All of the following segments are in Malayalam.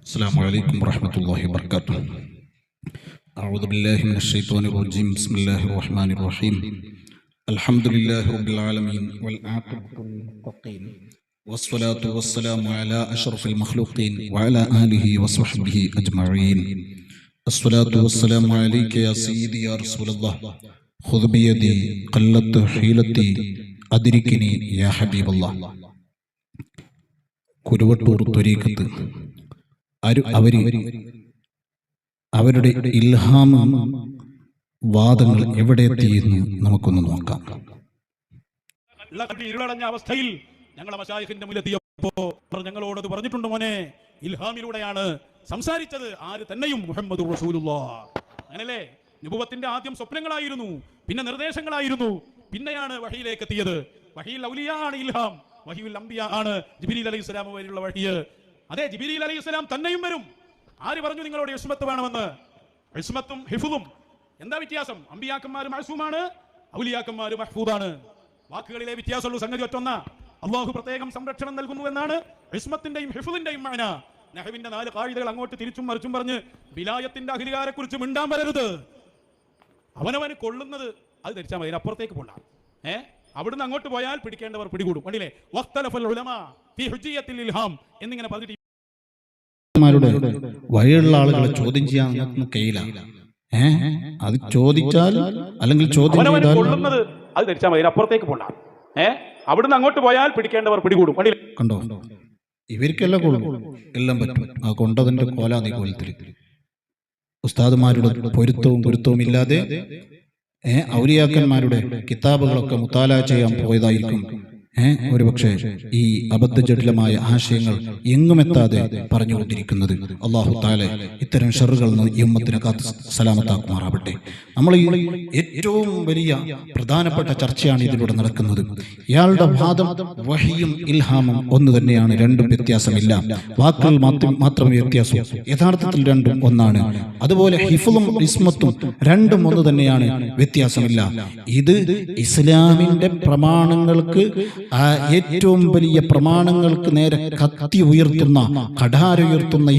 السلام عليكم ورحمة الله وبركاته. أعوذ بالله من الشيطان الرجيم. بسم الله الرحمن الرحيم. الحمد لله رب العالمين والعاقبة للمتقين والصلاة والسلام على أشرف المخلوقين وعلى آله وصحبه أجمعين. الصلاة والسلام عليك يا سيدي يا رسول الله. خذ بيدي قلت حيلتي أدركني يا حبيب الله. കുരുവട്ടൂർ ത്വരീഖത്ത് അവരുടെ ഇൽഹാം വാദങ്ങൾ എവിടെ എത്തിയെന്ന് നമുക്കൊന്ന് നോക്കാം. ഇരുളടഞ്ഞ അവസ്ഥയിൽ ഞങ്ങളെ മശായിഖിന്റെ മുന്നിലെത്തിയപ്പോൾ ഞങ്ങളോട് പറഞ്ഞിട്ടുണ്ട്, മോനെ, ഇൽഹാമിലൂടെയാണ് സംസാരിച്ചത് ആര് തന്നെയും മുഹമ്മദുർ റസൂലുള്ളാഹ്. അങ്ങനല്ലേ? നുബുവത്തിന്റെ ആദ്യം സ്വപ്നങ്ങളായിരുന്നു, പിന്നെ നിർദ്ദേശങ്ങളായിരുന്നു, പിന്നെയാണ് വഹിയിലേക്ക് എത്തിയത്. വഹിയിൽ ഔലിയാ ആണ് ഇൽഹാം, വഹിയുൽ അംബിയാ ആണ് ജിബ്രീൽ അലൈഹിസ്സലാം വരെയുള്ള വഹിയ്. അതെ, ജിബ്രീൽ അലൈഹിസ്സലാം തന്നെയും വരും. ആര് പറഞ്ഞു നിങ്ങളോട് ഇസ്മത്ത് വേണമെന്ന്? ഇസ്മത്തും ഹിഫ്ളും എന്താ വ്യത്യാസം? അമ്പിയാക്കന്മാർ മഅ്സൂമാണ്, ഔലിയാക്കന്മാർ മഹ്ഫൂദാണ്. വാക്കുകളിലെ വ്യത്യാസമുള്ള സംഗതി ഒറ്റൊന്ന. അല്ലാഹു പ്രത്യേകം സംരക്ഷണം നൽകുന്നു എന്നാണ് ഇസ്മത്തിന്റെയും ഹിഫ്ളിന്റെയും മാന. നഹ്വിന്റെ 4 ഖായിദകൾ അങ്ങോട്ട് തിരിച്ചും മറിച്ചും പറഞ്ഞ് വിലായത്തിന്റെ അഹ്ലികാരെ കുറിച്ച് മിണ്ടാൻ വരരുത്. അവനവന് കൊള്ളുന്നത് അത് ധരിച്ചാൽ മതി, അപ്പുറത്തേക്ക് പോണ്ട. അവിടുന്ന് അങ്ങോട്ട് പോയാൽ പിടിക്കേണ്ടവർ പിടികൂടും. കണ്ടില്ലേ? വഖ്തലഫൽ ഉലമാ ഫീ ഹുജ്ജിയത്തിൽ ഇൽഹാം എന്നിങ്ങനെ പറഞ്ഞിട്ട് വഴിയുള്ള ആളുകളെ ചോദ്യം ചെയ്യാൻ കഴിയില്ല. അത് ചോദിച്ചാൽ അല്ലെങ്കിൽ ചോദ്യം കൊള്ളുന്നത് അത് ധരിച്ചാൽ മതി, അപ്പുറത്തേക്ക് പോണ്ട. അവിടുന്ന് അങ്ങോട്ട് പോയാൽ പിടിക്കേണ്ടവർ പിടികൂടും. കണ്ടോ? ഇവർക്കെല്ലാം കൊള്ളും, എല്ലാം പറ്റും. ആ കൊണ്ടതിന്റെ കോലാതി കോലത്തിൽ ഉസ്താദുമാരുടെ പൊരുത്തവും ഇല്ലാതെ ഔലിയാക്കന്മാരുടെ കിതാബുകളൊക്കെ മുത്താല ചെയ്യാൻ പോയതായിരിക്കും. ഒരുപക്ഷെ ഈ അബദ്ധജടിലമായ ആശയങ്ങൾ എങ്ങുമെത്താതെ പറഞ്ഞുകൊണ്ടിരിക്കുന്നത്. അല്ലാഹു തആല ഇത്തരം ഷർറുകളിൽ നിന്ന് ഈ ഉമ്മത്തിനെ കാത്ത് സലാമത്താക്കുമാറാവട്ടെ. നമ്മൾ ഈ ഏറ്റവും വലിയ പ്രധാനപ്പെട്ട ചർച്ചയാണ് ഇതിലൂടെ നടക്കുന്നത്. ഇയാളുടെ വാദം വഹിയും ഇൽഹാമും ഒന്ന് തന്നെയാണ്, രണ്ടും വ്യത്യാസമില്ല. വാക്കുകൾ മാത്രമേ വ്യത്യാസം, യഥാർത്ഥത്തിൽ രണ്ടും ഒന്നാണ്. അതുപോലെ ഹിഫ്ളും ഇസ്മത്തും രണ്ടും ഒന്ന് തന്നെയാണ്, വ്യത്യാസമില്ല. ഇത് ഇസ്ലാമിന്റെ പ്രമാണങ്ങൾക്ക് ഏറ്റവും വലിയ പ്രമാണങ്ങൾക്ക് നേരെ കത്തി ഉയർത്തുന്ന, കഠാരുയർത്തുന്ന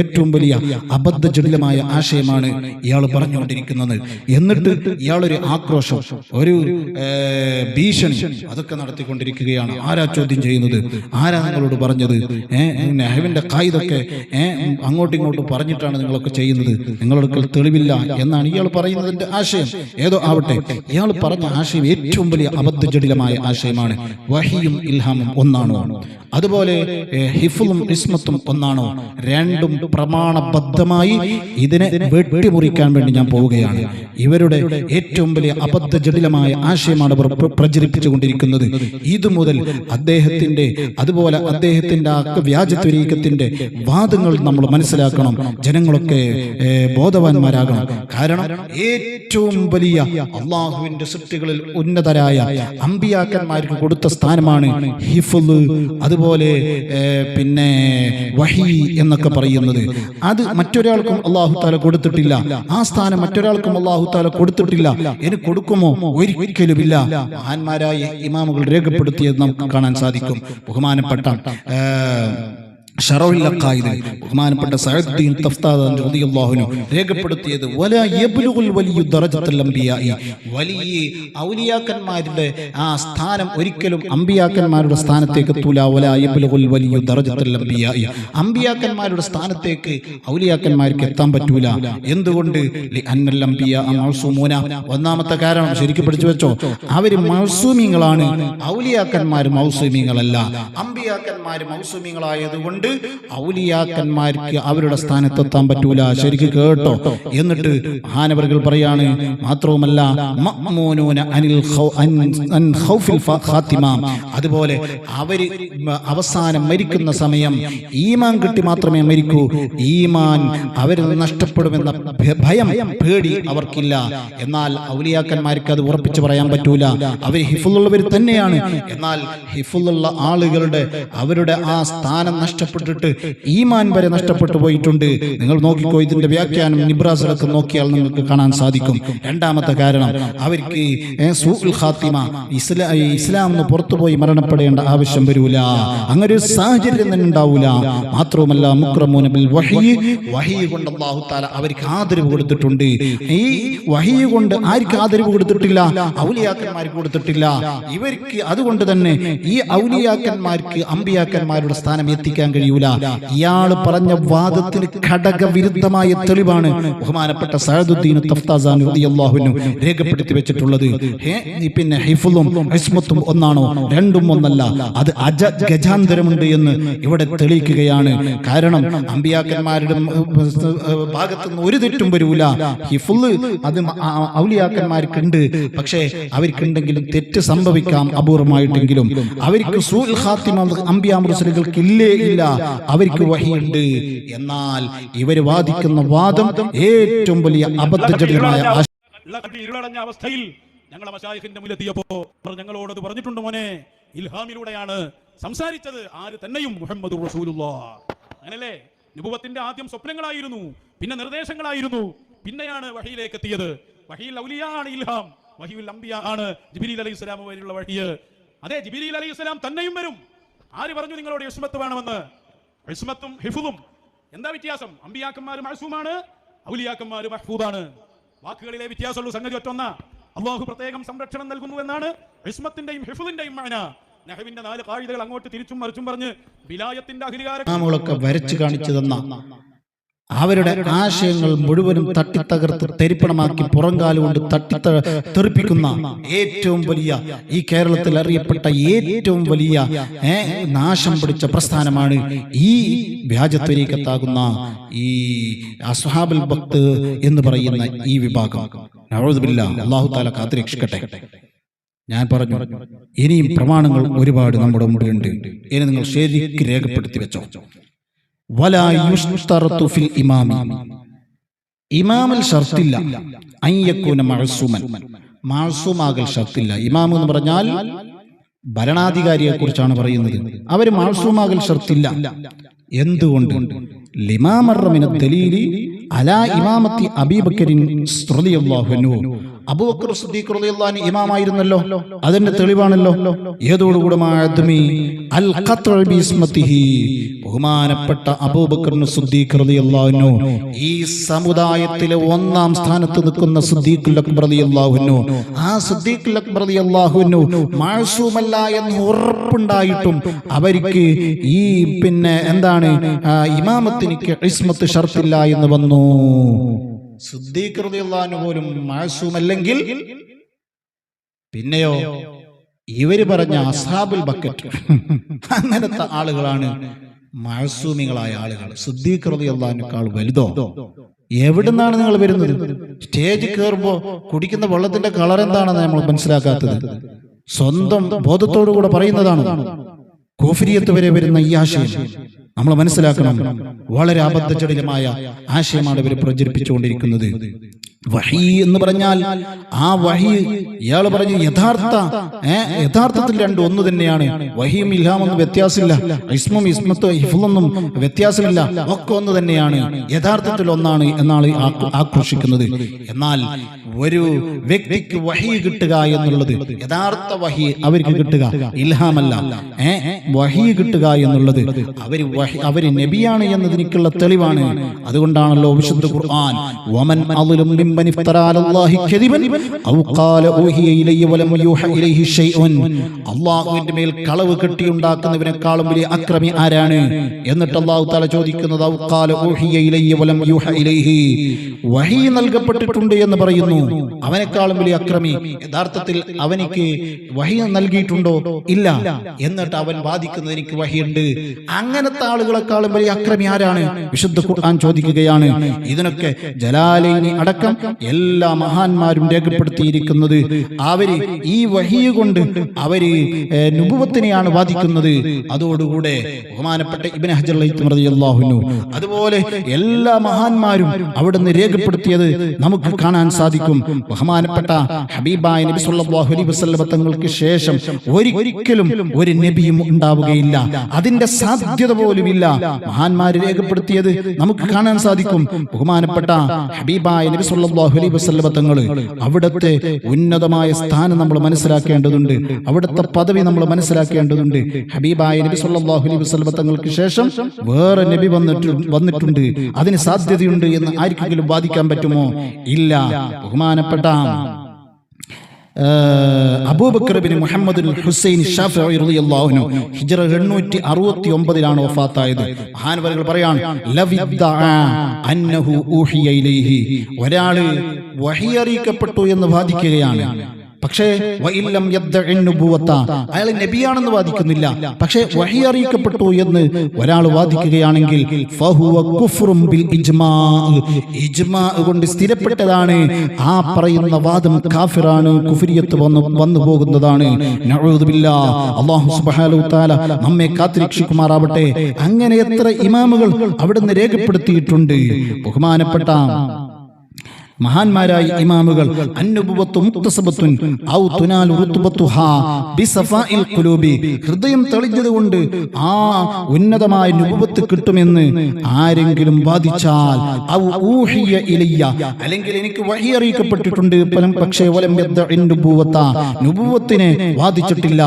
ഏറ്റവും വലിയ അബദ്ധജടിലമായ ആശയമാണ് ഇയാൾ പറഞ്ഞുകൊണ്ടിരിക്കുന്നത്. എന്നിട്ട് ഇയാളൊരു ആക്രോശം, ഒരു ഭീഷണി അതൊക്കെ നടത്തിക്കൊണ്ടിരിക്കുകയാണ്. ആരാ ചോദ്യം ചെയ്യുന്നത്? ആരാ നിങ്ങളോട് പറഞ്ഞത്? നഹ്വിന്റെ ഖായിദൊക്കെ അങ്ങോട്ടും ഇങ്ങോട്ടും പറഞ്ഞിട്ടാണ് നിങ്ങളൊക്കെ ചെയ്യുന്നത്, നിങ്ങളൊക്കെ തെളിവില്ല എന്നാണ് ഇയാൾ പറയുന്നതിന്റെ ആശയം. ഏതോ ആവട്ടെ, ഇയാൾ പറഞ്ഞ ആശയം ഏറ്റവും വലിയ അബദ്ധജടിലമായ ആശയമാണ്. വഹിയും ഇൽഹാമും ഒന്നാണോ? അതുപോലെ ഹിഫ്ളും ഇസ്മത്തും ഒന്നാണോ? രണ്ടും പ്രമാണബദ്ധമായി ഇതിനെ വെട്ടിമുറിക്കാൻ വേണ്ടി ഞാൻ പോവുകയാണ്. ഇവരുടെ ഏറ്റവും വലിയ അബദ്ധജടിലമായ ആശയമാണ് ഇവർ പ്രചരിപ്പിച്ചുകൊണ്ടിരിക്കുന്നത്. ഇതുമുതൽ അദ്ദേഹത്തിന്റെ അതുപോലെ അദ്ദേഹത്തിന്റെ വ്യാജത്വരീക്കത്തിന്റെ വാദങ്ങൾ നമ്മൾ മനസ്സിലാക്കണം. ജനങ്ങളൊക്കെ ബോധവാന്മാരാകണം. കാരണം ഏറ്റവും വലിയ അള്ളാഹുവിന്റെ സൃഷ്ടികളിൽ ഉന്നതരായ അമ്പിയാക്കന്മാർക്ക് കൊടുത്ത സ്ഥാനമാണ് ഹിഫ്ള്, അതുപോലെ പിന്നെ വഹി എന്നൊക്കെ പറയുന്നത്. അത് മറ്റൊരാൾക്കും അല്ലാഹു തആല കൊടുത്തിട്ടില്ല. ആ സ്ഥാനം മറ്റൊരാൾക്കും അല്ലാഹു തആല കൊടുത്തിട്ടില്ല. ഇനി കൊടുക്കുമോ? ഒരിക്കലുമില്ല. മഹാന്മാരായ ഇമാമുകൾ രേഖപ്പെടുത്തിയത് നമുക്ക് കാണാൻ സാധിക്കും. ബഹുമാനപ്പെട്ട ബഹുമാനപ്പെട്ട സഅദ്ദീൻ തഫ്താദി റളിയല്ലാഹു അൻഹു രേഖപ്പെടുത്തിയത്, വലാ യബ്ലുഗുൽ വലിയു ദറജത്തുൽ അംബിയാഇ, വലിയ ഔലിയാക്കന്മാരുടെ ആ സ്ഥാനം ഒരിക്കലും അംബിയാക്കന്മാരുടെ സ്ഥാനത്തേക്ക് എത്തൂല. വലാ യബ്ലുഗുൽ വലിയു ദറജത്തുൽ അംബിയാഇ, അംബിയാക്കന്മാരുടെ സ്ഥാനത്തേക്ക് ഔലിയാക്കന്മാർക്ക് എത്താൻ പറ്റൂല. എന്തുകൊണ്ട്? ലിഅന്നൽ അംബിയാ മഅ്സൂമൂന. ഒന്നാമത്തെ കാരണം ശരിക്കും പഠിച്ചു വെച്ചോ, അവര് മഅ്സൂമീങ്ങളാണ്. ഔലിയാക്കന്മാർ മഅ്സൂമീങ്ങളല്ല. അംബിയാക്കന്മാർ മഅ്സൂമീങ്ങളായതുകൊണ്ട് ഔലിയാക്കന്മാർക്ക് അവരുടെ സ്ഥാനത്തെത്താൻ പറ്റൂല. ശരിക്കും കേട്ടോ? എന്നിട്ട് മഹാനവറുകൾ പറയാണ്, മാത്രവുമല്ല മഅ്മൂനൂന അൻ ഖൗഫിൽ ഖാത്തിമ, അതുപോലെ അവര് അവസാനം മരിക്കുന്ന സമയം ഈമാൻ കിട്ടി മാത്രമേ മരിക്കൂ. ഈമാൻ അവരിൽ നഷ്ടപ്പെടുമെന്ന ഭയം, പേടി അവർക്കില്ല. എന്നാൽ ഔലിയാക്കന്മാർക്ക് അത് ഉറപ്പിച്ചു പറയാൻ പറ്റൂല. അവർ ഹിഫ്ളുള്ളവർ തന്നെയാണ്. എന്നാൽ ഹിഫ്ളുള്ള ആളുകളുടെ അവരുടെ ആ സ്ഥാനം നഷ്ടപ്പെടും നഷ്ടപ്പെട്ടിട്ട് ഈമാൻ വരെ നഷ്ടപ്പെട്ടു പോയിട്ടുണ്ട്. നിങ്ങൾ നോക്കിക്കോ, ഇതിന്റെ വ്യാഖ്യാനം നിബ്രാസിലൊക്കെ നോക്കിയാൽ നിങ്ങൾക്ക് കാണാൻ സാധിക്കും. രണ്ടാമത്തെ കാരണം, അവർക്ക് സൂഉൽ ഖാത്തിമ, ഇസ്ലാം പുറത്തുപോയി മരണപ്പെടേണ്ട ആവശ്യം വരൂല, അങ്ങനെ ഒരു സാഹചര്യം തന്നെ ഉണ്ടാവൂല. മാത്രവുമല്ല മുക്രമൂന ബിൽ വഹി, വഹി കൊണ്ട് അല്ലാഹു തആല അവർക്ക് ആദരവ് കൊടുത്തിട്ടുണ്ട്. ഈ വഹി കൊണ്ട് ആർക്ക് ആദരവ് കൊടുത്തിട്ടില്ല? ഔലിയാക്കന്മാർക്ക് കൊടുത്തിട്ടില്ല. ഇവർക്ക് അതുകൊണ്ട് തന്നെ ഈ ഔലിയാക്കന്മാർക്ക് അമ്പിയാക്കന്മാരുടെ സ്ഥാനം എത്തിക്കാൻ കഴിയൂല. ഇയാൾ പറഞ്ഞ വാദത്തിന് ഘടകവിരുദ്ധമായ തെളിവാണ് ബഹുമാനപ്പെട്ട സഅദുദ്ദീൻ തഫ്താസാനി റളിയല്ലാഹു അൻഹു രേഖപ്പെടുത്തി വെച്ചിട്ടുള്ളത്. പിന്നെ ഹിഫ്ളും ഇസ്മത്തും ഒന്നാണോ? രണ്ടും ഒന്നല്ല, അത് ഗജാന്തരമുണ്ട് എന്ന് ഇവിടെ തെളിയിക്കുകയാണ്. കാരണം അമ്പിയാക്കന്മാരുടെ ഭാഗത്തുനിന്ന് ഒരു തെറ്റും വരൂല. ഹിഫ്ള് അത് ഔലിയാക്കന്മാർക്കുണ്ട്, പക്ഷേ അവർക്കുണ്ടെങ്കിലും തെറ്റ് സംഭവിക്കാം അപൂർവമായിട്ടെങ്കിലും. അവർക്ക് സൂഉൽ ഖാത്തിമ അമ്പിയാ മുർസലുകൾക്ക് ഇല്ലേ? ഇല്ല, അവർക്ക് വഹിയുണ്ട്. എന്നാൽ ഇവർ വാദിക്കുന്ന വാദം ഏറ്റവും വലിയ അബദ്ധജടിലമായ ഇരുളടഞ്ഞ അവസ്ഥയിൽ ഞങ്ങളെ മശായിഖിന്റെ മുന്നിലെത്തിയപ്പോൾ ഞങ്ങളോടത് പറഞ്ഞിട്ടുണ്ട്, മോനെ ഇൽഹാമിലൂടെയാണ് സംസാരിച്ചത്, ആര് തന്നെയും മുഹമ്മദുർ റസൂലുള്ളാഹ്. അങ്ങനല്ലേ? നുബുവത്തിന്റെ ആദ്യം സ്വപ്നങ്ങളായിരുന്നു, പിന്നെ നിർദ്ദേശങ്ങളായിരുന്നു, പിന്നെയാണ് വഹിയിലേക്ക് എത്തിയത്. വഹിയിൽ ഔലിയാ ആണ് ഇൽഹാം, വഹിയുൽ അംബിയാ ആണ് ജിബ്രീൽ അലൈഹിസ്സലാം വരെയുള്ള വഹി. അതെ, ജിബ്രീൽ അലൈഹിസ്സലാം തന്നെയും വരും. ആര് പറഞ്ഞു നിങ്ങളോട് ഇസ്മത്ത് വേണമെന്ന്? ഇസ്മത്തും ഹിഫ്ളും എന്താ വ്യത്യാസം? അമ്പിയാക്കന്മാർ മഅ്സൂമാണ്, ഔലിയാക്കന്മാർ മഹ്ഫൂദാണ്. വാക്കുകളിലെ വ്യത്യാസമുള്ള സംഗതി ഒറ്റൊന്ന. അല്ലാഹു പ്രത്യേകം സംരക്ഷണം നൽകുന്നു എന്നാണ് ഇസ്മത്തിന്റെയും ഹിഫ്ളിന്റെയും മഅന. നഹ്വിന്റെ 4 ഖായിദകൾ അങ്ങോട്ട് തിരിച്ചും മറിച്ചും പറഞ്ഞ് വിലായത്തിന്റെ അഖിലാരൊക്കെ വരച്ചു കാണിച്ചു തന്ന അവരുടെ ആശയങ്ങൾ മുഴുവനും തട്ടിത്തകർത്ത് തെരിപ്പണമാക്കി പുറംകാലുകൊണ്ട് തെറിപ്പിക്കുന്ന ഏറ്റവും വലിയ, ഈ കേരളത്തിൽ അറിയപ്പെട്ട ഏറ്റവും വലിയ നാശം പിടിച്ച പ്രസ്ഥാനമാണ് ഈ വ്യാജത്വരീക്കത്താകുന്ന ഈ അസ്ഹാബുൽ ബഖ്ത് എന്ന് പറയുന്ന ഈ വിഭാഗം. നഊദു ബില്ലാഹ്, അല്ലാഹു തആല കാത്തുരക്ഷിക്കട്ടെ. ഞാൻ പറഞ്ഞു, ഇനിയും പ്രമാണങ്ങൾ ഒരുപാട് നമ്മുടെ മുമ്പിലുണ്ട്. ഇനി നിങ്ങൾ ശരിക്ക് രേഖപ്പെടുത്തി വെച്ചോ. വലാ യുശ്തറതു ഫിൽ ഇമാമി, ഇമാമിൽ ഷർത്തില്ല. അൻ യകൂന മഅ്സൂമൻ, മഅ്സൂമാകൽ ഷർത്തില്ല. ഇമാം എന്ന് പറഞ്ഞാൽ ഭരണാധികാരിയെ കുറിച്ചാണ് പറയുന്നത്. അവർ മഅ്സൂമാകൽ ഷർത്തില്ല. എന്തുകൊണ്ട്? ലിമാ മർറ മിനദ് ദലീലി അലാ ഇമാമത്തി അബീ ബക്കറിൻ റളിയല്ലാഹു അൻഹു. അബൂബക്കർ സിദ്ദീഖ് റളിയല്ലാഹു അൻഹു ഇമാമായിരുന്നല്ലോ, അതിന്റെ തെളിവാണല്ലോ. ഏതോടുകൂടെ അൽ ഖത്ഉ ബിസ്മതിഹി, ബഹുമാനപ്പെട്ട അബൂബക്കർ സിദ്ദീഖ് റളിയല്ലാഹു അൻഹു ഈ സമുദായത്തിലെ 1-ാം സ്ഥാനത്ത് നിൽക്കുന്ന സിദ്ദീഖുൽ അക്ബർ റളിയല്ലാഹു അൻഹു. ആ സിദ്ദീഖുൽ അക്ബർ റളിയല്ലാഹു അൻഹു മഅ്സൂമല്ല എന്ന് ഉറപ്പുണ്ടായിട്ടും അവർക്ക് ഈ പിന്നെ എന്താണ് ഇമാമത്തിന് ഇസ്മത്ത് ഷർത്തില്ല എന്ന് വന്നു. സിദ്ദീഖ് റളിയല്ലാഹു അൻഹു പോലും മഅ്സൂമല്ലെങ്കിൽ പിന്നെയോ ഇവര് പറഞ്ഞ അസ്ഹാബുൽ ബക്കറ്റ് അങ്ങനത്തെ ആളുകളാണ് മഅ്സൂമികളായ ആളുകൾ. സിദ്ദീഖ് റളിയല്ലാഹു അൻഹുക്കാൾ വലുതോ? എവിടുന്നാണ് നിങ്ങൾ വരുന്നത്? സ്റ്റേജ് കയറുമ്പോ കുടിക്കുന്ന വെള്ളത്തിന്റെ കളർ എന്താണെന്ന് നമ്മൾ മനസ്സിലാക്കാത്തത്. സ്വന്തം ബോധത്തോടുകൂടെ പറയുന്നതാണ്. കുഫ്രിയത്ത് വരെ വരുന്ന ഈ ആശയം നമ്മൾ മനസ്സിലാക്കണം. വളരെ അബദ്ധജടിലമായ ആശയമാണ് ഇവർ പ്രചരിപ്പിച്ചുകൊണ്ടിരിക്കുന്നത്. വഹി എന്ന് പറഞ്ഞാൽ ആ വഹി, ഇയാൾ പറഞ്ഞു യഥാർത്ഥത്തിൽ രണ്ടും ഒന്ന് തന്നെയാണ്. വഹിയും ഇൽഹാമൊന്നും വ്യത്യാസമില്ല, ഇസ്മും ഇസ്മത്തും ഹിഫ്ളൊന്നും വ്യത്യാസമില്ല, ഒക്കെ ഒന്ന് തന്നെയാണ്, യഥാർത്ഥത്തിൽ ഒന്നാണ് എന്നാണ് ആക്രോശിക്കുന്നത്. എന്നാൽ ഒരു വ്യക്തിക്ക് വഹി കിട്ടുക എന്നുള്ളത്, യഥാർത്ഥ വഹി അവർക്ക് കിട്ടുക, ഇൽഹാമല്ല, വഹി കിട്ടുക എന്നുള്ളത് അവര് നബിയാണ് എന്നതിനുള്ള തെളിവാണ്. അതുകൊണ്ടാണല്ലോ വിശുദ്ധ ഖുർആൻ വമൻ അദ്ലമു മിമ്മൻ ഇഫ്തറാ അലല്ലാഹി കദിബൻ ഔ ഖാല ഊഹിയ ഇലയ്യ വലം യൂഹ ഇലൈഹി ഷൈഉൻ. അല്ലാഹുവിന്റെ മേൽ കളവ് കെട്ടിയുണ്ടാക്കുന്നവനെക്കാളും വലിയ അക്രമി ആരാണ്? എന്നിട്ട് അല്ലാഹു തആല ചോദിക്കുന്നത് ഔ ഖാല ഊഹിയ ഇലയ്യ വലം യൂഹ ഇലൈഹി, വഹി നൽകപ്പെട്ടിട്ടുണ്ട് എന്ന് പറയുന്നു, അവനെക്കാളും വലിയ അക്രമി. യഥാർത്ഥത്തിൽ അവനിക്ക് വഹി നൽകിയിട്ടുണ്ടോ? ഇല്ല. എന്നിട്ട് അവൻ വാദിക്കുന്നത് എനിക്ക് വഹിയുണ്ട്. അങ്ങനത്തെ ആളുകളെക്കാളും വലിയ അക്രമി ആരാണ്? വിശുദ്ധ ഖുർആൻ ചോദിക്കുകയാണ്. ഇതിനൊക്കെ ജലാലൈനി അടക്കം എല്ലാ മഹാന്മാരും രേഖപ്പെടുത്തിയിരിക്കുന്നത് അവര് ഈ വഹീ കൊണ്ട് അവര് നുബുവത്തിനെയാണ് വാദിക്കുന്നത്. അതോടുകൂടെ ബഹുമാനപ്പെട്ട ഇബ്നു ഹജർ അൽ-ഹൈതമി റളിയല്ലാഹു അൻഹു അതുപോലെ എല്ലാ മഹാന്മാരും അവിടുന്ന് രേഖപ്പെടുത്തിയത് നമുക്ക് കാണാൻ സാധിക്കും. ബഹുമാനപ്പെട്ട ഹബീബായ നബി സല്ലല്ലാഹു അലൈഹി വസല്ലം തങ്ങൾക്ക് ശേഷം ഒരിക്കലും ഒരു നബിയും ഉണ്ടാവുകയില്ല, അതിന്റെ സാധ്യത പോലുമില്ല. മഹാന്മാര് രേഖപ്പെടുത്തിയത് നമുക്ക് കാണാൻ സാധിക്കും. ബഹുമാനപ്പെട്ട ഹബീബായ നബി സല്ലല്ലാഹു അലൈഹി വസല്ലം തങ്ങൾ അവിടുത്തെ ഉന്നതമായ സ്ഥാനം നമ്മൾ മനസ്സിലാക്കേണ്ടതുണ്ട്, അവിടുത്തെ പദവി നമ്മൾ മനസ്സിലാക്കേണ്ടതുണ്ട്. ഹബീബായ നബി സല്ലല്ലാഹു അലൈഹി വസല്ലം തങ്ങൾക്ക് ശേഷം വേറെ നബി വന്നിട്ടുണ്ട്, അതിന് സാധ്യതയുണ്ട് എന്ന് ആർക്കെങ്കിലും വാദിക്കാൻ പറ്റുമോ? ഇല്ല. ബഹുമാനപ്പെട്ട അബൂബക്കർ ബിൻ മുഹമ്മദ് ഹുസൈൻ ഷാഫിഈ റളിയല്ലാഹു അൻഹു ഹിജ്റ 869 വഫാത്തായത്. മഹാനവറുകൾ പറയാണ്, ലവിദ്ദഅ അന്നഹു ഊഹിയ ഇലൈഹി, ഒരാൾ വഹി അറിയിക്കപ്പെട്ടു എന്ന് വാദിക്കുകയാണ്, പക്ഷേ വഇല്ലം യദ്ദഇ നുബുവത, അയാൾ നബിയാണെന്ന് വാദിക്കുന്നില്ല, പക്ഷേ വഹി അറിയിക്കപ്പെട്ടു എന്ന് ഒരാൾ വാദിക്കുകയാണെങ്കിൽ ഫഹുവ കുഫ്റും ബിൽ ഇജ്മാ, ഇജ്മാ കൊണ്ട് സ്ഥിരപ്പെട്ടതാണ് ആ പറയുന്ന വാദം കാഫിറാണ്, കുഫ്രിയത്ത് വന്നു പോകുന്നതാണ്. നഊദു ബില്ലാഹ്. അല്ലാഹു സുബ്ഹാനഹു തആല നമ്മെ കാത്തുരക്ഷിക്കുമാറാവട്ടെ. അങ്ങനെ എത്ര ഇമാമുകൾ അവിടുന്ന് രേഖപ്പെടുത്തിയിട്ടുണ്ട്. ബഹുമാനപ്പെട്ട മഹാന്മാരായ ഇമാമുകൾ അന്നുബുവത്തു മുക്തസബത്തുൻ ഔ തുനാലു റുത്ബത്തുഹാ ബിസഫാഇൽ ഖുലൂബി, ഹൃദയം തെളിഞ്ഞതുകൊണ്ട് ആ ഉന്നതമായ നുബുവത്ത് കിട്ടുമെന്ന് ആരെങ്കിലും വാദിച്ചാൽ, ഔ ഊഹിയ ഇലയ്യ, അല്ലെങ്കിൽ എനിക്ക് വഹി അറിയിക്കപ്പെട്ടിട്ടുണ്ട്, പക്ഷേ വലം യദ്ദഇ നുബുവത, നുബുവത്തിനെ വാദിച്ചിട്ടില്ല,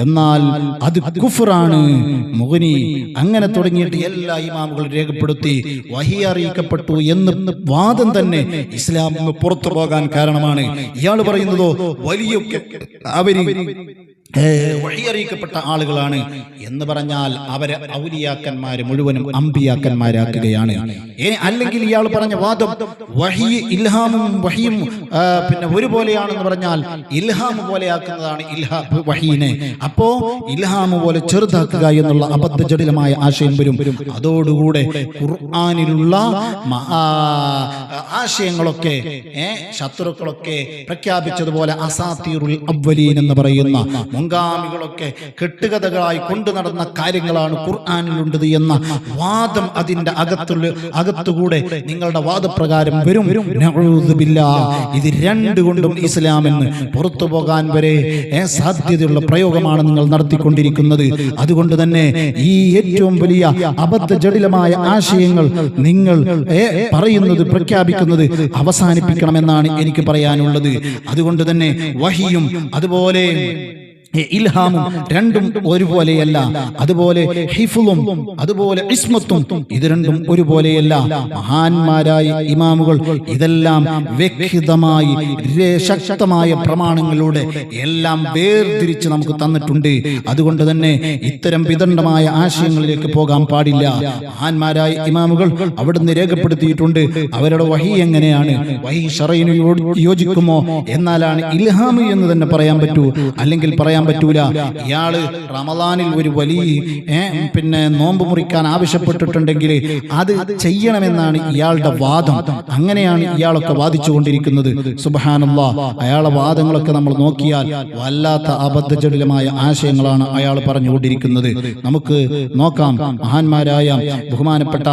എന്നാൽ അത് കുഫ്റാണ്, മുഗ്നി, അങ്ങനെ തുടങ്ങിയിട്ട് എല്ലാ ഇമാമുകളും രേഖപ്പെടുത്തി വഹി അറിയിക്കപ്പെട്ടു എന്ന് വാദം തന്നെ ഇസ്ലാം പുറത്തു പോകാൻ കാരണമാണ്. ഇയാൾ പറയുന്നതോ വലിയൊക്കെ അവര് വഴിയറിയിക്കപ്പെട്ട ആളുകളാണ് എന്ന് പറഞ്ഞാൽ അവരെ ഔലിയാക്കന്മാര് മുഴുവനും അമ്പിയാക്കന്മാരാക്കുകയാണ്. അല്ലെങ്കിൽ ഇയാൾ പറഞ്ഞ വാദം വഹി ഇൽഹാമും വഹിയും പിന്നെ ഒരുപോലെയാണെന്ന് പറഞ്ഞാൽ ഇൽഹാമ് പോലെയാക്കുന്നതാണ് വഹീനെ, അപ്പോ ഇൽഹാമ് പോലെ ചെറുതാക്കുക എന്നുള്ള അബദ്ധജടിലമായ ആശയം വരും. അതോടുകൂടെ ഖുർആനിലുള്ള ആശയങ്ങളൊക്കെ ശത്രുക്കളൊക്കെ പ്രഖ്യാപിച്ചതുപോലെ അസാത്തീറുൽ അവ്വലീൻ എന്ന് പറയുന്ന മുൻഗാമികളൊക്കെ കെട്ടുകഥകളായി കൊണ്ടു നടന്ന കാര്യങ്ങളാണ് ഖുർആനിലുള്ളത് എന്ന വാദം അതിന്റെ അകത്തുകൂടെ നിങ്ങളുടെ വാദപ്രകാരം വരും. നഊദു ബില്ലാഹ്. ഇത് രണ്ടുകൊണ്ടും ഇസ്ലാമെന്ന് പുറത്തു പോകാൻ വരെ സാധ്യതയുള്ള പ്രയോഗമാണ് നിങ്ങൾ നടത്തിക്കൊണ്ടിരിക്കുന്നത്. അതുകൊണ്ട് തന്നെ ഈ ഏറ്റവും വലിയ അബദ്ധജടിലമായ ആശയങ്ങൾ നിങ്ങൾ പറയുന്നത് പ്രഖ്യാപിക്കുന്നത് അവസാനിപ്പിക്കണമെന്നാണ് എനിക്ക് പറയാനുള്ളത്. അതുകൊണ്ട് തന്നെ വഹിയും അതുപോലെ ഇൽഹാമും രണ്ടും ഒരുപോലെയല്ല, അതുപോലെ ഹിഫ്ളും അതുപോലെ ഇസ്മത്തും ഇത് രണ്ടും ഒരുപോലെയല്ല. മഹാന്മാരായ ഇമാമുകൾ ഇതെല്ലാം വ്യക്തമായി ശക്തമായ പ്രമാണങ്ങളിലൂടെ എല്ലാം വേർതിരിച്ച് നമുക്ക് തന്നിട്ടുണ്ട്. അതുകൊണ്ട് തന്നെ ഇത്തരം വിദണ്ഡമായ ആശയങ്ങളിലേക്ക് പോകാൻ പാടില്ല. മഹാന്മാരായ ഇമാമുകൾ അവിടുന്ന് രേഖപ്പെടുത്തിയിട്ടുണ്ട് അവരുടെ വഹി എങ്ങനെയാണ്, വഹി ശറഈന് യോജിക്കുമോ എന്നാലാണ് ഇൽഹാമ് എന്ന് തന്നെ പറയാൻ പറ്റൂ, അല്ലെങ്കിൽ പറയാൻ പറ്റൂല. ഇയാള് റമദാനിൽ ഒരു വലിയ പിന്നെ നോമ്പ് മുറിക്കാൻ ആവശ്യപ്പെട്ടിട്ടുണ്ടെങ്കിൽ അത് ചെയ്യണമെന്നാണ് ഇയാളുടെ വാദം. അങ്ങനെയാണ് ഇയാളൊക്കെ വാദിച്ചുകൊണ്ടിരിക്കുന്നത്. സുബ്ഹാനല്ലാഹ്. അയാളുടെ വാദങ്ങളൊക്കെ നമ്മൾ നോക്കിയാൽ വല്ലാത്ത അബദ്ധജടിലമായ ആശയങ്ങളാണ് അയാൾ പറഞ്ഞുകൊണ്ടിരിക്കുന്നത്. നമുക്ക് നോക്കാം. മഹാന്മാരായ ബഹുമാനപ്പെട്ട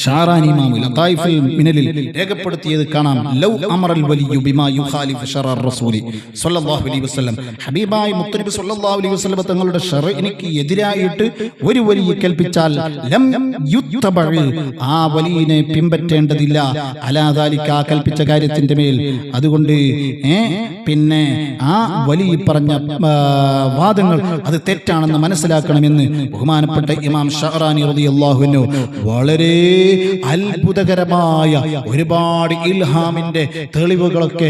ഷാറാനി ഇമാമു ലതായിഫുൽ മിനലിൽ രേഖപ്പെടുത്തിയത് കാണാം. ലൗ അമറൽ വലിയു ബിമാ യുഖാലിഫു ശറഅർ റസൂലി സ്വല്ലല്ലാഹു അലൈഹി വസല്ലം, ഹബീബായ മുത്തനബി സ്വല്ലല്ലാഹു അലൈഹി വസല്ലം തങ്ങളുടെ ശറഇനിക്ക് എതിരായിട്ട് ഒരു വലിയ കൽപ്പിച്ചാൽ ലം യുത്തബഅ, ആ വലിയനെ പിൻപറ്റേണ്ടതില്ല. അലാ ദാലിക, ആ കൽപ്പിച്ച കാര്യത്തിന്റെ മേൽ. അതുകൊണ്ട് പിന്നെ ആ വലിയ പറഞ്ഞ വാദങ്ങൾ അത് തെറ്റാണെന്ന് മനസ്സിലാക്കണമെന്ന് ബഹുമാനപ്പെട്ട ഇമാം ഷഅറാനി റളിയല്ലാഹു അൻഹു വളരെ അത്ഭുതകരമായ ഒരുപാട് ഇൽഹാമിന്റെ തെളിവുകളൊക്കെ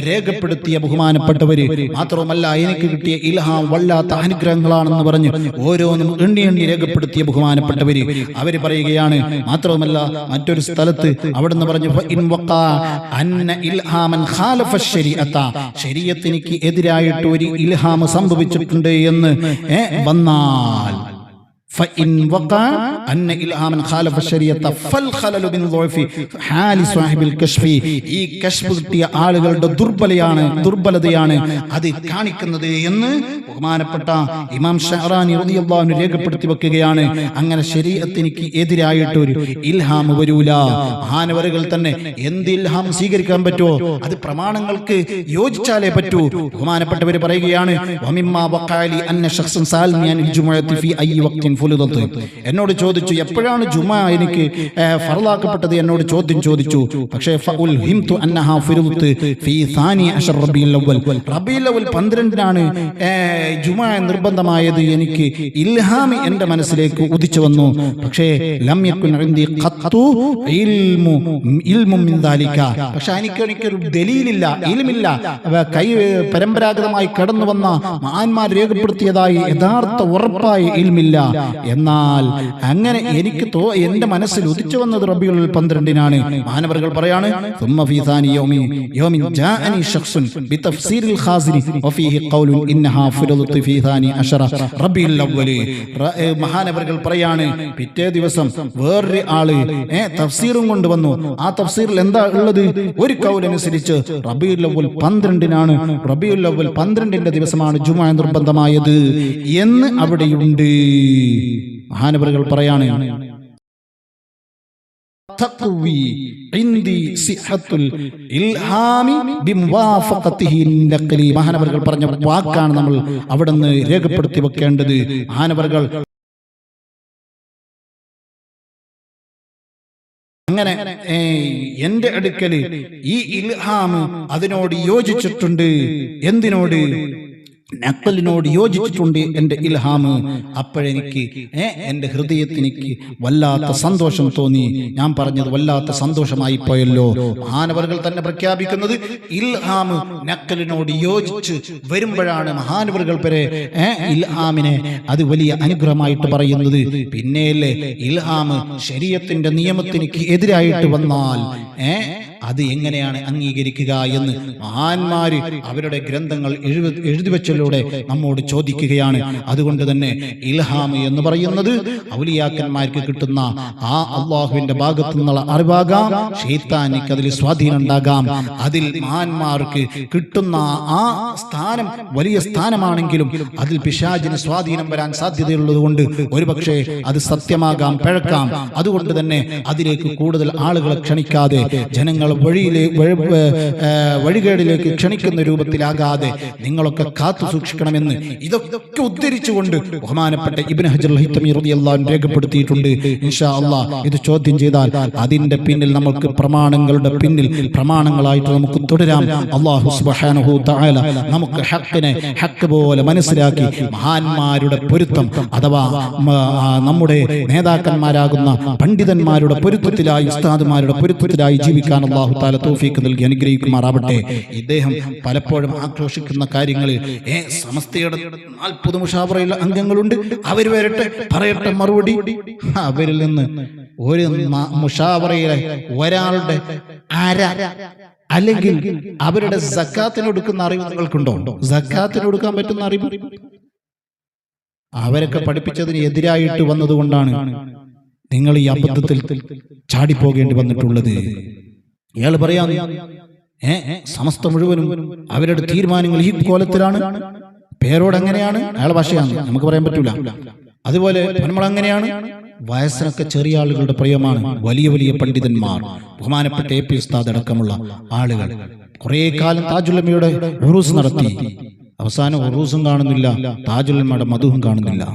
രേഖപ്പെടുത്തിയ ബഹുമാനപ്പെട്ടവര്. മാത്രവുമല്ല എനിക്ക് കിട്ടിയ ഇൽഹാം വല്ലാത്ത അനുഗ്രഹങ്ങളാണെന്ന് പറഞ്ഞ് ഓരോന്നും എണ്ണി എണ്ണി രേഖപ്പെടുത്തിയ ബഹുമാനപ്പെട്ടവര് അവര് പറയുകയാണ്. മാത്രവുമല്ല മറ്റൊരു സ്ഥലത്ത് അവിടുന്ന് പറഞ്ഞു ശരീഅത്തിനിക്ക് എതിരായിട്ട് ഒരു ഇൽഹാം സംഭവിച്ചിട്ടുണ്ട് എന്ന് വന്നാൽ فإن وقع أن إلهاما خالف الشريعة فالخلل من ضعف حال صاحب الكشف ഈ കശ്ഫ് കിട്ടിയ ആളുകളുടെ ദുർബലതയാണ് അത് കാണിക്കുന്നത് എന്ന് ബഹുമാനപ്പെട്ട ഇമാം ഷഹറാനി റളിയല്ലാഹു അൻഹു രേഖപ്പെടുത്തി വെക്കുകയാണ്. അങ്ങനെ ശരീഅത്തിന് എതിരായിട്ട് ഒരു ഇൽഹാം വരൂല. മഹാനവറുകൾ തന്നെ എന്ത് ഇൽഹാം സ്വീകരിക്കാൻ പറ്റുമോ അത് പ്രമാണങ്ങൾക്ക് യോജിച്ചാലേ പറ്റൂ. ബഹുമാനപ്പെട്ടവർ പറയുകയാണ്, വമിമ്മാ വഖഅലി അന്ന ശഖ്സൻ സാൽനി അനിൽ ജുമുഅത്തി ഫീ അയ്യി വഖ്തിൻ ഫുലിദത്. എന്നോട് ചോദിച്ചു എപ്പോഴാണ് ജുമാ എനിക്ക് ഫർളാക്കപ്പെട്ടത്, എന്നോട് ചോദിച്ചു. പക്ഷേ ഫഉൽഹിംതു അന്നഹാ ഫുലിദത് ഫീ സാനി അശർ റബീഉൽ അവ്വൽ. റബീഉൽ അവ്വൽ 12-നാണ് ജുമാ നിർബന്ധമായത്. എനിക്ക് ഇൽഹാം എന്റെ മനസ്സിലേക്ക് ഉദിച്ചു വന്നു. പക്ഷേ ലം യകുൻ ഇൻദി ഖത്തു ഇൽമു മിൻ ദാലിക. പക്ഷേ എനിക്കൊരു ദലീലില്ല, ഇൽമില്ല. പരമ്പരാഗതമായി കടന്നു വന്ന മഹാന്മാർ രേഖപ്പെടുത്തിയതായി യഥാർത്ഥ ഉറപ്പായ ഇൽമില്ല. എന്നാൽ അങ്ങനെ എനിക്ക് എന്റെ മനസ്സിൽ ഉദിച്ചു വന്നത് റബീഉൽ 12-നാണ്. മഹാനവറുകൾ പറയാണ്, ثم في ثاني يوم جاءني شخص بتفسير الخازن وفيه قول انها فرضت في ثاني عشر ربيع الاول. മഹാനവറുകൾ പറയാണ്, പിറ്റേ ദിവസം വേറൊരു ആള് തഫ്സീറും കൊണ്ടുവന്നു. ആ തഫ്സീറിൽ എന്താ ഉള്ളത്? ഒരു കൗലനുസരിച്ച് റബീഉൽ അവ്വൽ 12-നാണ്, റബീഉൽ അവ്വൽ 12-ന്റെ ദിവസമാണ് ജുമുഅ നിർബന്ധമായത് എന്ന് അവിടെയുണ്ട്. മഹാനവറുകൾ പറയാണ്, തഖ്വി ഇൻദി സിഹത്തുൽ ഇൽഹാമി ബിമുവാഫഖതിഹി നഖ്ലി. മഹാനവറുകൾ പറഞ്ഞ വാക്കാണ് നമ്മൾ അവിടുന്ന് രേഖപ്പെടുത്തി വെക്കേണ്ടത്. മഹാനവറുകൾ അങ്ങനെ എന്റെ അടുക്കല് ഈ ഇൽഹാം അതിനോട് യോജിച്ചിട്ടുണ്ട്. എന്തിനോട്? നഖലിനോട് യോജിച്ചിട്ടുണ്ട് എന്റെ ഇൽഹാം. അപ്പോഴെനിക്ക് എന്റെ ഹൃദയത്തിനിക്ക് വല്ലാത്ത സന്തോഷം തോന്നി. ഞാൻ പറഞ്ഞത് വല്ലാത്ത സന്തോഷമായി പോയല്ലോ. മഹാനവറുകൾ തന്നെ പ്രഖ്യാപിക്കുന്നത് ഇൽഹാം നഖലിനോട് യോജിച്ച് വരുമ്പോഴാണ് മഹാനവറുകൾ വരെ ഇൽഹാമിനെ അത് വലിയ അനുഗ്രഹമായിട്ട് പറയുന്നത്. പിന്നെയല്ലേ ഇൽഹാം ശരീഅത്തിന്റെ നിയമത്തിനിക്ക് എതിരായിട്ട് വന്നാൽ അത് എങ്ങനെയാണ് അംഗീകരിക്കുക എന്ന് മഹാന്മാര് അവരുടെ ഗ്രന്ഥങ്ങൾ എഴുതി വെച്ചതിലൂടെ നമ്മോട് ചോദിക്കുകയാണ്. അതുകൊണ്ട് തന്നെ ഇൽഹാം എന്ന് പറയുന്നത് ഔലിയാക്കന്മാർക്ക് കിട്ടുന്ന ആ അള്ളാഹുവിന്റെ ഭാഗത്തു നിന്നുള്ള അറിവാകാം, ശൈത്താനിക്ക് അതിൽ സ്വാധീനം ഉണ്ടാകാം. അതിൽ മഹാന്മാർക്ക് കിട്ടുന്ന ആ സ്ഥാനം വലിയ സ്ഥാനമാണെങ്കിലും അതിൽ പിശാചിന് സ്വാധീനം വരാൻ സാധ്യതയുള്ളത് കൊണ്ട് ഒരുപക്ഷെ അത് സത്യമാകാം, പിഴക്കാം. അതുകൊണ്ട് തന്നെ അതിലേക്ക് കൂടുതൽ ആളുകളെ ക്ഷണിക്കാതെ ജനങ്ങൾ വഴികേടിലേക്ക് ക്ഷണിക്കുന്ന രൂപത്തിലാകാതെ നിങ്ങളൊക്കെ കാത്തു സൂക്ഷിക്കണമെന്ന് ഇതൊക്കെ ഉദ്ധരിച്ചുകൊണ്ട് ബഹുമാനപ്പെട്ട ഇബ്നു ഹജർ അൽ ഹൈതമി റളിയല്ലാഹു അൻഹു രേഖപ്പെടുത്തിയിട്ടുണ്ട്. ഇൻഷാ അല്ലാഹ് ഇത് ചോദ്യം ചെയ്താൽ അതിന്റെ പിന്നിൽ നമുക്ക് പ്രമാണങ്ങളുടെ പിന്നിൽ പ്രമാണങ്ങളായിട്ട് നമുക്ക് തുടരാം. അല്ലാഹു സുബ്ഹാനഹു തആല നമുക്ക് ഹഖിനെ ഹഖ് പോലെ മനസ്സിലാക്കി മഹാന്മാരുടെ പൊരുത്തം അഥവാ നമ്മുടെ നേതാക്കന്മാരാകുന്ന പണ്ഡിതന്മാരുടെ പൊരുത്തത്തിലായി ഉസ്താദുമാരുടെ പൊരുത്തത്തിലായി ജീവിക്കാൻ അല്ലാഹു തആല തൗഫീഖ് നൽകി അനുഗ്രഹിക്കുമാറാവട്ടെ. ഇദ്ദേഹം പലപ്പോഴും ആക്രോശിക്കുന്ന കാര്യങ്ങളിൽ സമസ്തയുടെ 40 മുഷാവറയിൽ അംഗങ്ങളുണ്ട്, അവർ വരട്ടെ പറയട്ടെ മറുപടി. അവരിൽ നിന്ന് ഒരു മുഷാവറയിലെ ഒരാളുടെ അല്ലെങ്കിൽ അവരുടെ സക്കാത്തിന് കൊടുക്കുന്ന അറിവ് നിങ്ങൾക്കുണ്ടോ? സക്കാത്തിന് കൊടുക്കാൻ പറ്റുന്ന അറിവ് അവരൊക്കെ പഠിപ്പിച്ചതിന് എതിരായിട്ട് വന്നതുകൊണ്ടാണ് നിങ്ങൾ ഈ അബദ്ധത്തിൽ ചാടിപ്പോകേണ്ടി വന്നിട്ടുള്ളത്. ഇയാൾ പറയാം സമസ്ത മുഴുവനും അവരുടെ തീരുമാനങ്ങൾ ഈ കോലത്തിലാണ്, പേരോട് എങ്ങനെയാണ്, അയാളുടെ ഭാഷയാണ്, നമുക്ക് പറയാൻ പറ്റൂല. അതുപോലെ നമ്മൾ അങ്ങനെയാണ്. വയസ്സിനൊക്കെ ചെറിയ ആളുകളുടെ പ്രിയമാണ്. വലിയ വലിയ പണ്ഡിതന്മാർ, ബഹുമാനപ്പെട്ട എ പി ഉസ്താദ് അടക്കമുള്ള ആളുകൾ കുറെ കാലം താജുൽ-ഉലമയുടെ ഉറൂസ് നടത്തി. അവസാനം ഉറൂസും കാണുന്നില്ല, താജുൽ-ഉലമയുടെ മധുവും കാണുന്നില്ല.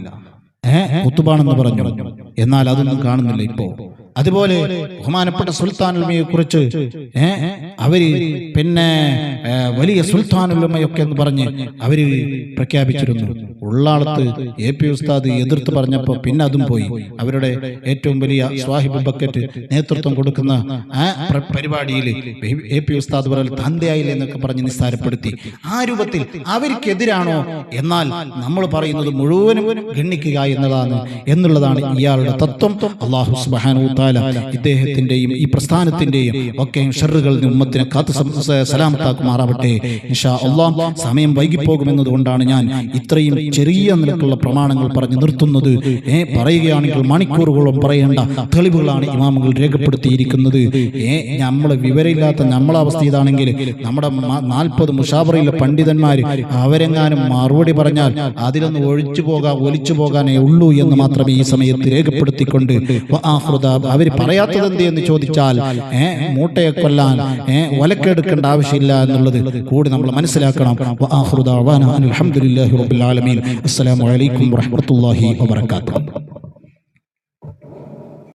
കുത്തുബാണെന്ന് പറഞ്ഞു, എന്നാൽ അതൊന്നും കാണുന്നില്ല ഇപ്പോ. അതുപോലെ ബഹുമാനപ്പെട്ട സുൽത്താനുലമയെ കുറിച്ച് അവര് പിന്നെ വലിയ സുൽത്താനുലമയൊക്കെ എന്ന് പറഞ്ഞ് അവര് പ്രഖ്യാപിച്ചിരുന്നു. ഉള്ളാളത്ത് എ പി ഉസ്താദ് എതിർത്ത് പറഞ്ഞപ്പോൾ പിന്നെ അതും പോയി. അവരുടെ ഏറ്റവും വലിയ സ്വാഹിബ് ബക്കറ്റ് നേതൃത്വം കൊടുക്കുന്ന ആ പരിപാടിയിൽ എ പി ഉസ്താദ് പറയൽ തന്തയായില്ല എന്നൊക്കെ പറഞ്ഞ് നിസ്സാരപ്പെടുത്തി. ആ രൂപത്തിൽ അവർക്കെതിരാണോ? എന്നാൽ നമ്മൾ പറയുന്നത് മുഴുവനും ഗണ്ണിക്കുക എന്നുള്ളതാണ് ഇയാളുടെ തത്വം. അല്ലാഹു സുബ്ഹാനഹു വ തആല തആല ഇദ്ദേഹത്തിന്റെയും ഈ പ്രസ്ഥാനത്തിന്റെയും ഒക്കെ ഷർറുകളിൽ നിന്ന് ഉമ്മത്തിനെ കാത്തു സലാമത്താക്കുമാറാവട്ടെ. ഇൻഷാ അല്ലാഹ് സമയം വൈകിപ്പോകുമെന്നതുകൊണ്ടാണ് ഞാൻ ഇത്രയും ചെറിയ നിലക്കുള്ള പ്രമാണങ്ങൾ പറഞ്ഞു നിർത്തുന്നത്. പറയുകയാണെങ്കിൽ മണിക്കൂറുകളോളം പറയേണ്ട തെളിവുകളാണ് ഇമാമുകൾ രേഖപ്പെടുത്തിയിരിക്കുന്നത്. നമ്മളെ വിവരമില്ലാത്ത നമ്മളെ അവസ്ഥ ഇതാണെങ്കിൽ നമ്മുടെ 40 മുഷാവറയിലെ പണ്ഡിതന്മാർ അവരെങ്ങാനും മറുപടി പറഞ്ഞാൽ അതിലൊന്ന് ഒലിച്ചു പോകാനേ ഉള്ളൂ എന്ന് മാത്രമേ ഈ സമയത്ത് രേഖപ്പെടുത്തിക്കൊണ്ട് അവർ പറയാത്തത് എന്ത് എന്ന് ചോദിച്ചാൽ മൂട്ടയെ കൊല്ലാൻ ഒലക്കെടുക്കേണ്ട ആവശ്യമില്ല എന്നുള്ളത് കൂടി നമ്മൾ മനസ്സിലാക്കണം. അൽഹംദുലില്ലാഹി റബ്ബിൽ ആലമീൻ. അസ്സലാമു അലൈക്കും വറഹ്മത്തുള്ളാഹി വബറകാതുഹു.